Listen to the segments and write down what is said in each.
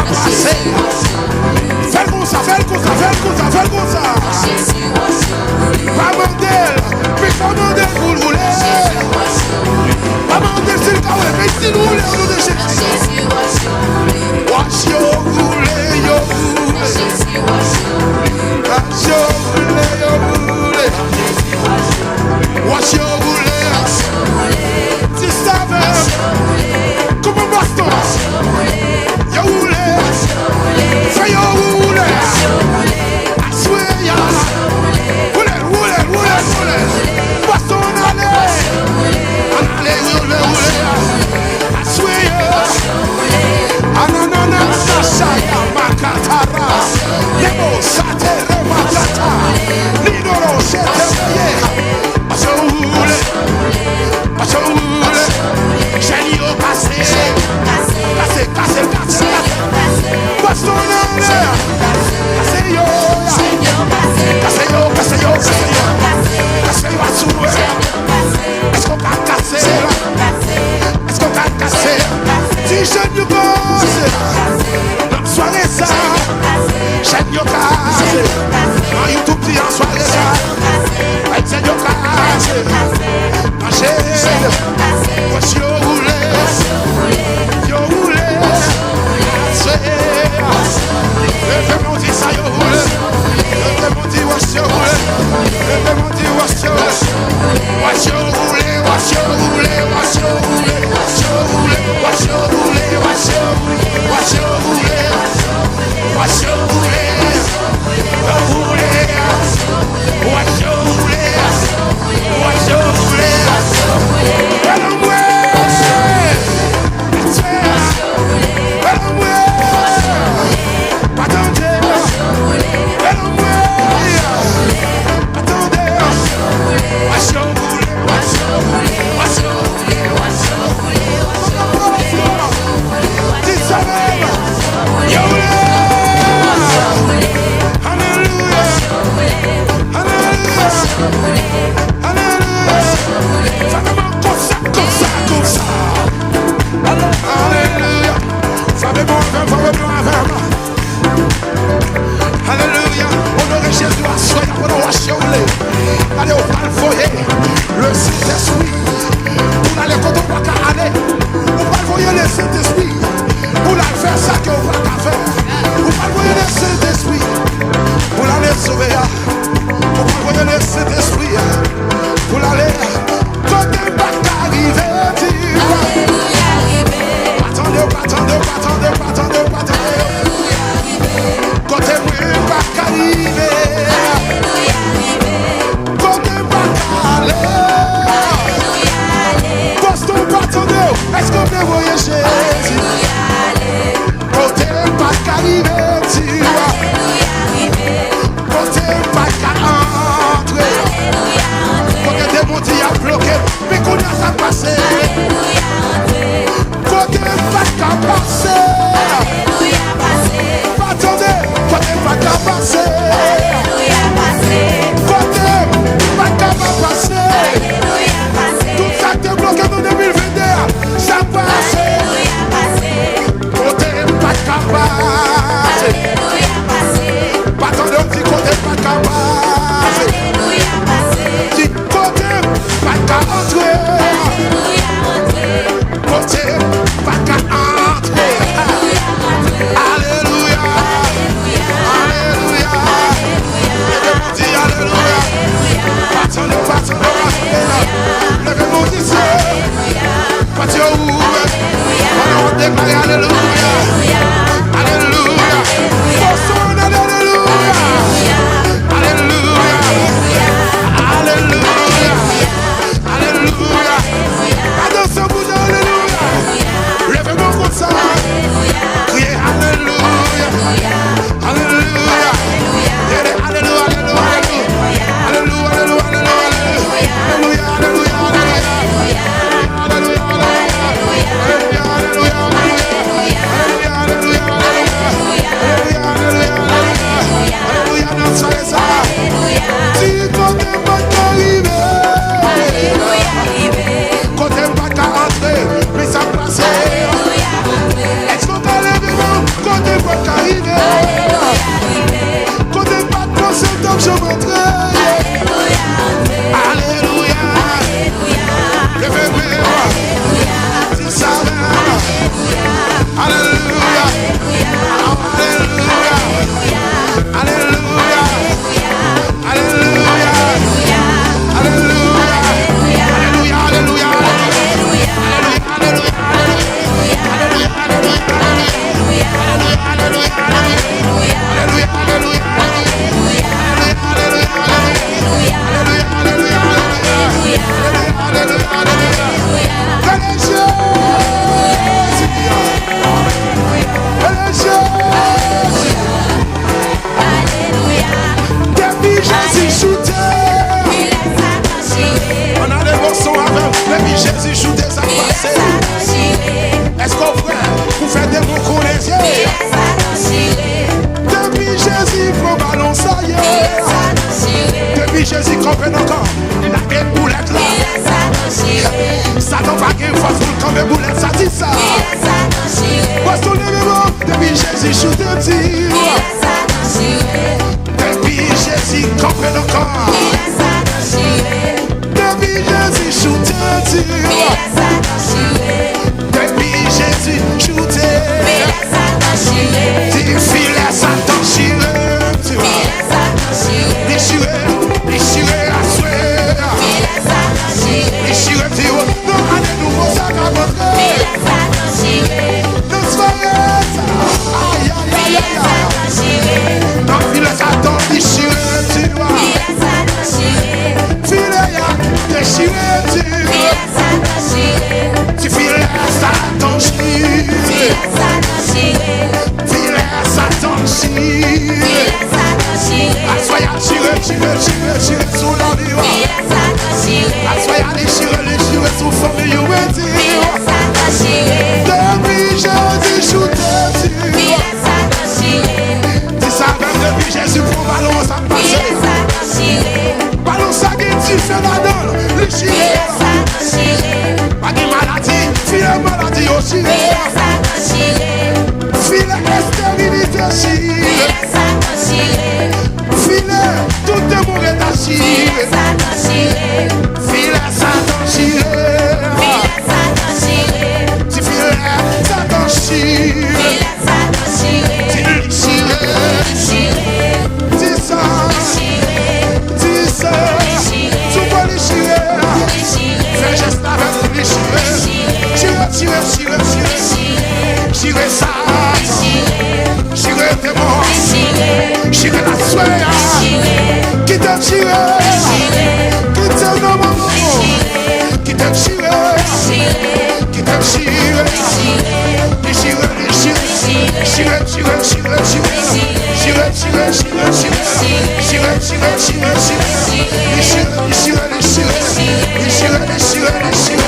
passer. Fais comme ça, fais comme ça, fais comme ça, fais comme ça. Pas mandel, mais pas mandel pour le rouler. Pas mandel, c'est le cas, mais si nous voulons, on nous déchire. Watch your rouler, yo rouler. Watch your rouler, yo rouler. Watch your rouler. Si ça veut, comme un baston. Yo rouler. Fais yo rouler. I swear ya. Rouler, rouler, rouler, rouler. Baston allez. Allez, rouler, rouler. I swear ya. Ananana, Sashaya, Makatara. Lebo, Satere, Makata. Lidoro, Shetere. Baston rouler. Baston rouler. Genio cassé. Cassé, cassé, cassé. Baston allez. Cassé yo. Cassé yo, cassé yo, cassé yo. Cassé yo, assouré. Est-ce qu'on va casser? Est-ce qu'on va casser? Si je ne gosse, dans soirée ça, j'aime yo casse. En YouTube, si en soirée ça, j'aime yo casse. Marcher, wesh yo roulé, yo roulé. Levez-moi dit ça yo roulé, levez-moi dit wesh yo roulé, levez-moi dit wesh yo roulé. Wesh yo roulé, wesh yo roulé, wesh yo roulé, wesh yo roulé, wesh yo roulé, wesh yo roulé, wesh yo roulé, wesh yo roulé, roulé, wesh yo roulé, wesh yo roulé. Alléluia, honorez Jésus, soyez pour nous washer. Allez au palfoyer, le Saint-Esprit. Pour aller quand on va aller, vous palfoyer le Saint-Esprit. Pour aller faire ça que vous va faire. Vous palfoyer le Saint-Esprit. Pour aller sauver. Vous palfoyer le Saint-Esprit. Pour aller quand on va arriver. Attendez, attendez, attendez, attendez, attendez. Côté moi pas qu'arriver. Côté pas qu'aller. Boston pas attendez. Est-ce qu'on peut voyager? donc je m'entraîne. Alléluia. Levez-moi. Si ça va. Alléluia. Alléluia. Alléluia. Alléluia. Alléluia. Alléluia. Alléluia. Jésus joue des avancées. Est-ce qu'on frère, vous faites des mots qu'on les yeux? Depuis Jésus, faut balancer. Depuis Jésus, comprenne encore. Il a des boulettes là. Satan va gagner force pour quand les boulettes, ça dit ça. Parce qu'on est vivant. Depuis Jésus, joue des tirs. Depuis Jésus, comprenne encore. Depuis Jésus, shoot un tir. Depuis Jésus, shoot un tir. Filet Satan chiré. Déchiré, déchiré à souhait. Déchiré, tir. Non, allez, nouveau sac à montrer. Non, soyez ça. Aïe, aïe, aïe, aïe. Non, filet Satan déchiré, tir. Déchiré, tu filet Satan chiré. Filet Satan chiré. Assoya chiré, chiré, chiré, chiré sous la vie. Assoya déchiré, déchiré sous famille ou depuis Jésus, shooté, tu savais depuis Jésus pour ballon ça passe. Ballon ça qui tu fais la donne, le chiré. Pas de maladie, filet maladie au chiré. Filet stérilité chiré. Filet tout le monde est à chiré. Filet Satan chiré. Tu filet Satan chiré. Tu chiré. Dis ça. Dis ça. Tu vois les chiré. Fais geste avec les chiré. Chiré, chiré, chiré, chiré. Chiré ça. Chiré tes morts. Chiré la soie. Qui t'a chiré. Qui t'a nommé. Qui t'a chiré. Qui t'a chiré. Chiré, chiré. Chiré, chiré, chiré, chiré. Chiré, chiré, chiré, chiré. Chiré, chiré, chiré, chiré. Chiré, chiré, chiré. Chiré, chiré, chiré.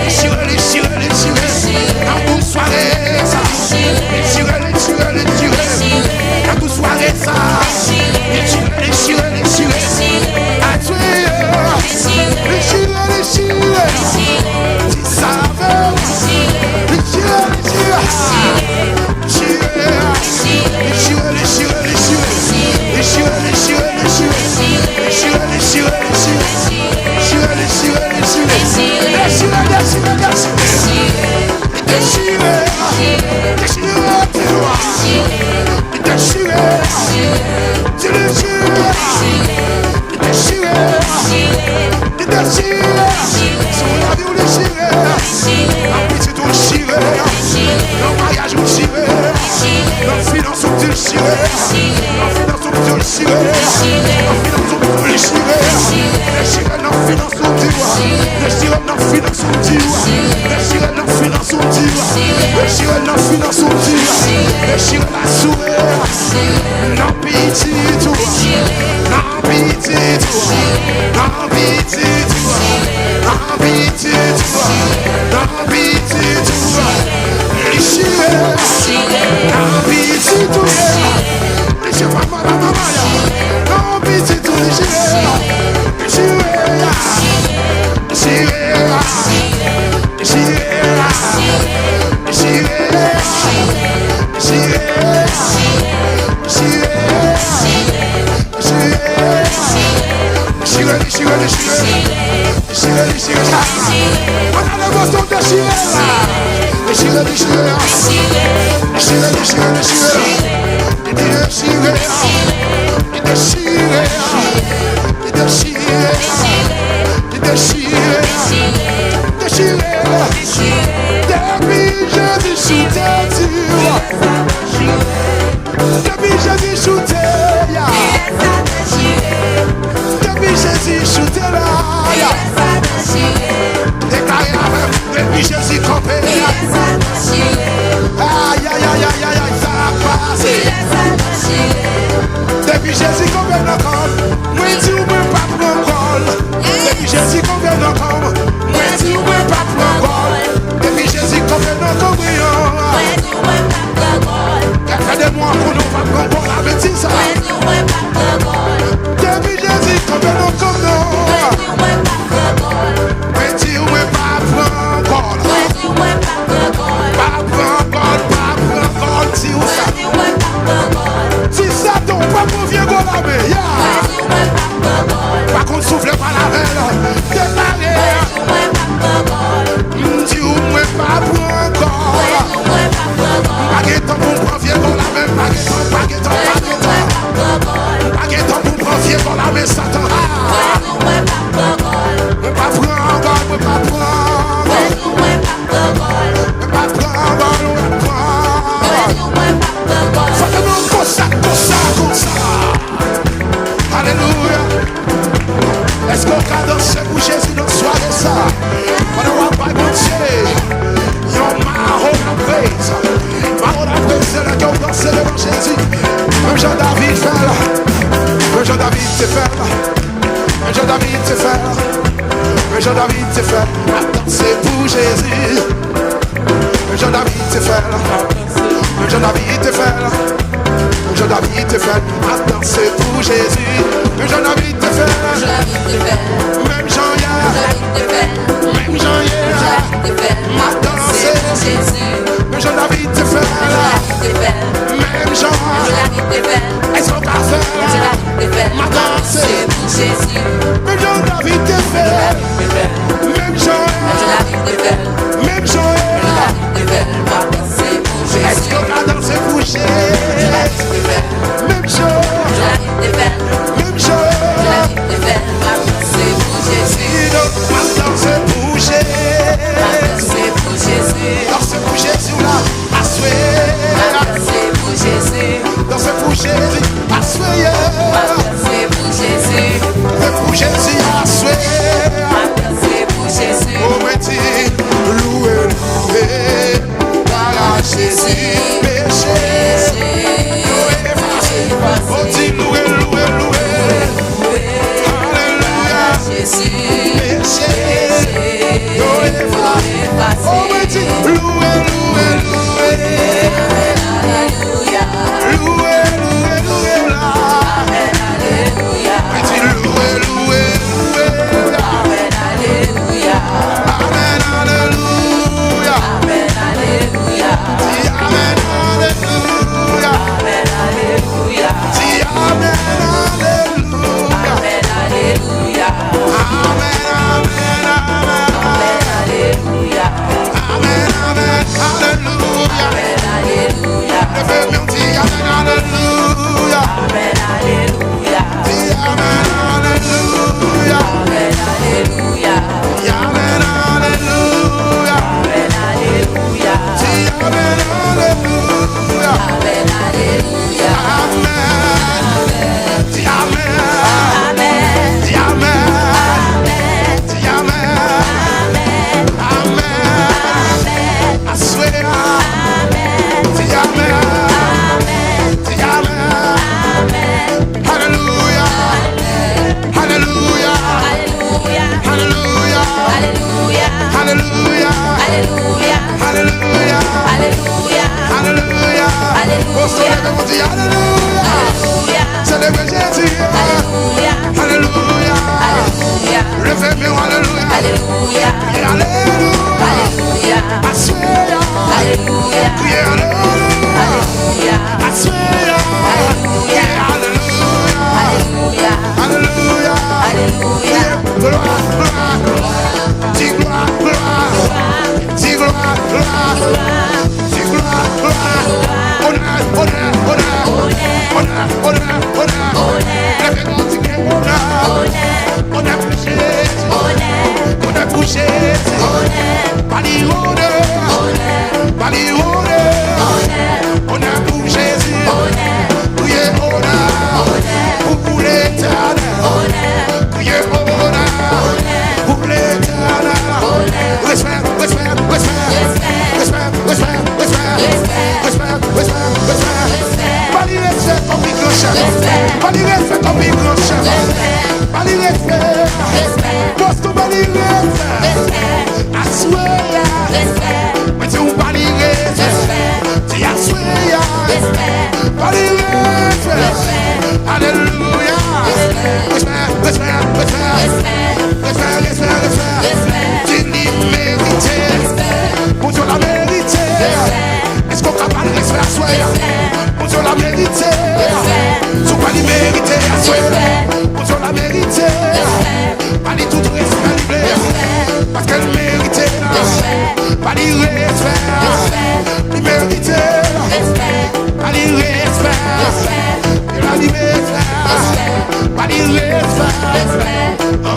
Chiré, chiré, chiré, chiré. Un bout soirée ça. Chiré, chiré, chiré. Un bout soirée ça. Chiré, chiré, chiré. Les chiré, les chiré. Tu savais. Les chiré, les chiré. Chiré, les chiré, les chiré. Les chiré, les chiré, les chiré. Les chiré, les chiré, les chiré. Chiré, les chiré, les chiré. Les chiré, les chiré, les chiré. Déchiré, déchiré, déchiré, déchiré, déchiré, sur la vie ou déchiré, la pitié tout déchiré, le mariage ou déchiré, la finance ou déchiré, la finance ou déchiré, la finance ou déchiré, déchiré, la finance ou déchiré, déchiré, la finance ou déchiré, déchiré, la finance ou déchiré, déchiré, la finance ou déchiré, déchiré, la sourire, la pitié tout, la pitié tout, la pitié tout, la pitié tout, la pitié tout, déchiré, la pitié tout, déchiré, maman, la pitié tout, déchiré, déchiré, déchiré, déchiré, déchiré, déchiré, déchiré. Jésus, à souhait. Pas de respect comme il grand chef. Pas de respect. Poste pas de respect. Assoya. Mais tu pas de respect. Tu assoya. Pas de respect. Alléluia. Respect. Tu n'y mérites. Pour Dieu la vérité. Est-ce qu'on a pas de respect à soi? Pour Dieu la vérité. Tu pas de mérité à soi. Pour Dieu la vérité. Pas de tout respect libre. Parce qu'elle méritait. Pas de respect. Il méritait. Pas de respect. Il a dit respect. Pas de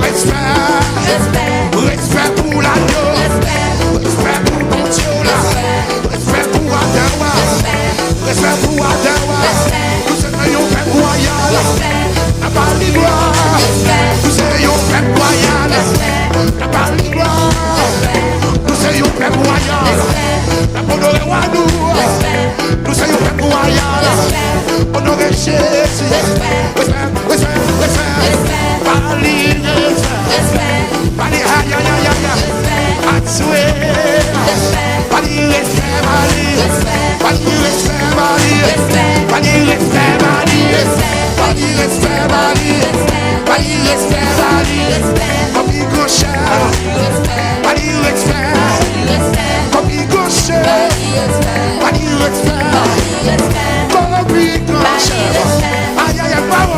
respect. Respect pour l'agneau. Respect pour mon Dieu là. Respect pour Adawa. Respect pour Adawa. Nous serions fait royal. N'a pas de gloire. Nous serions fait royal. N'a pas de gloire. Nous serions fait royal. N'a pas de roi nous. Nous serions fait royal. Honoré Jésus. Respect. Bali respect. Bali aïe. Atsoué. Bali respect. Bali respect. Bali respect. Bali respect. Copie gauche. Bali respect. Copie gauche. Bali respect. Copie gauche. Aïe, bravo.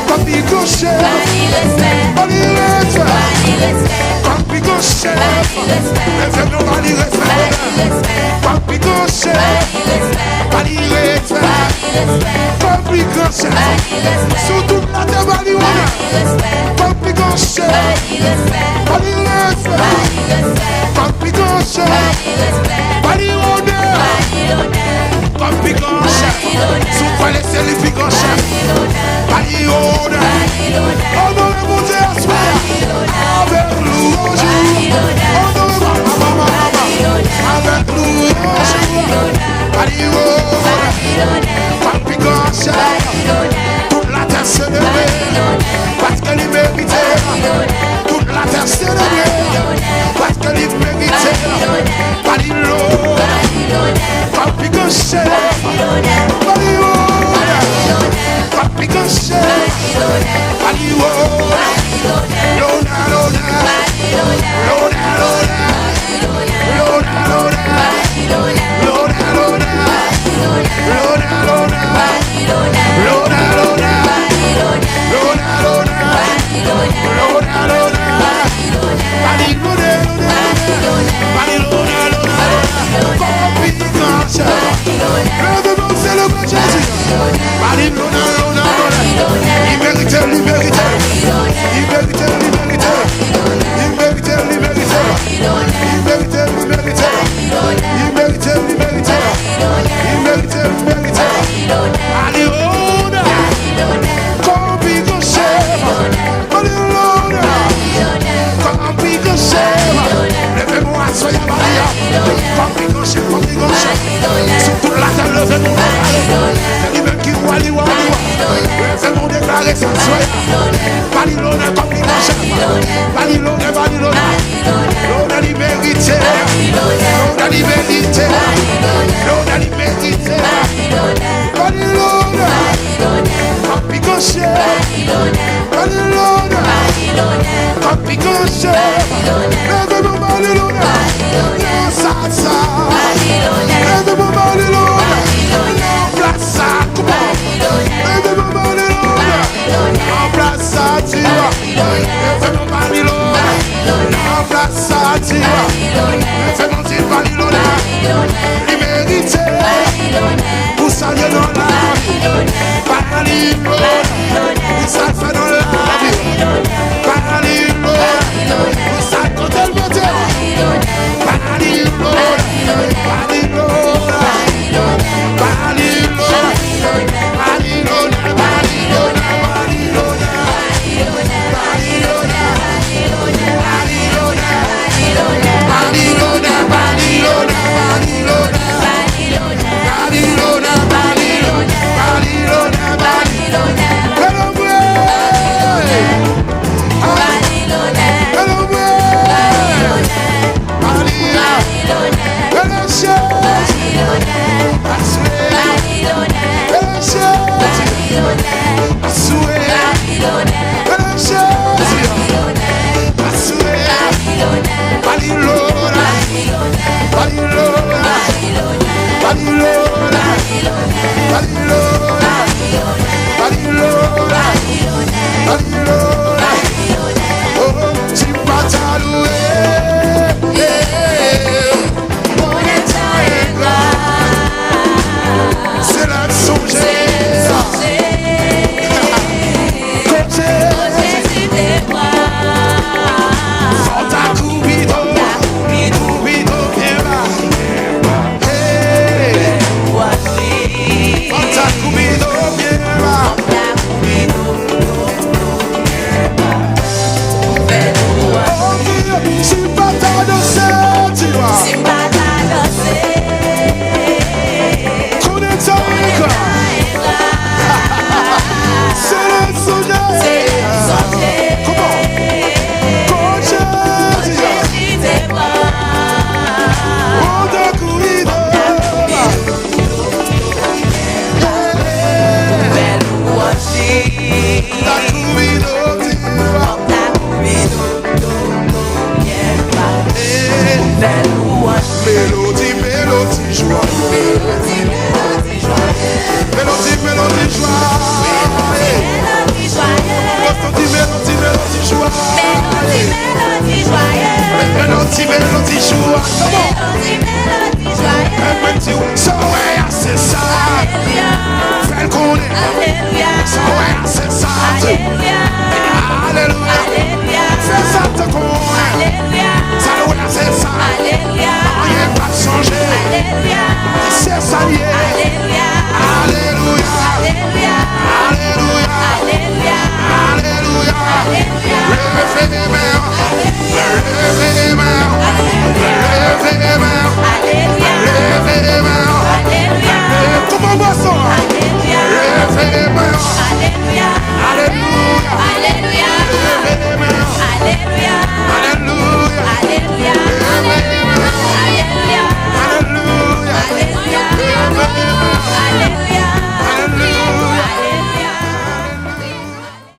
Copie gauche. Bali respect. Copie gauche. Lève-nous Bali respect. Copie gauche. Bali respect. Copie gauche. Surtout la terre Bali Copie gauche. Bali respect. Copie gauche. Bali honneur. Copie gauche. Sous quoi laisser les filles gauche. Bali honneur. Honoré mon Dieu à soi. Avec louange. Honoré maman. Avec louange. Bali honneur. Copie gauche. Toute la terre se lève. Parce qu'elle est méritée. Toute la terre se lève. Parce qu'elle est méritée. Bali honneur. Copie gauche. Bali honneur. Copie gauche. Bali honneur. Surtout la terre, levez-nous. C'est lui-même qui voit les wali. Levez-nous déclarer sa soie. Balilone comme il mange. Balilone. L'on a liberté. L'on a liberté. L'on a liberté. Balilone. Comme gauche. Balilone. Comme gauche. Levez-nous Balilone. Sa. Levez-nous Balilone. Place à comment? Levez-nous Balilone. En place à Tia. Levez-nous Balilone. En place à Tia. Levez-nous Balilone. Liberté. Pour saluer nos larmes. Alléluia.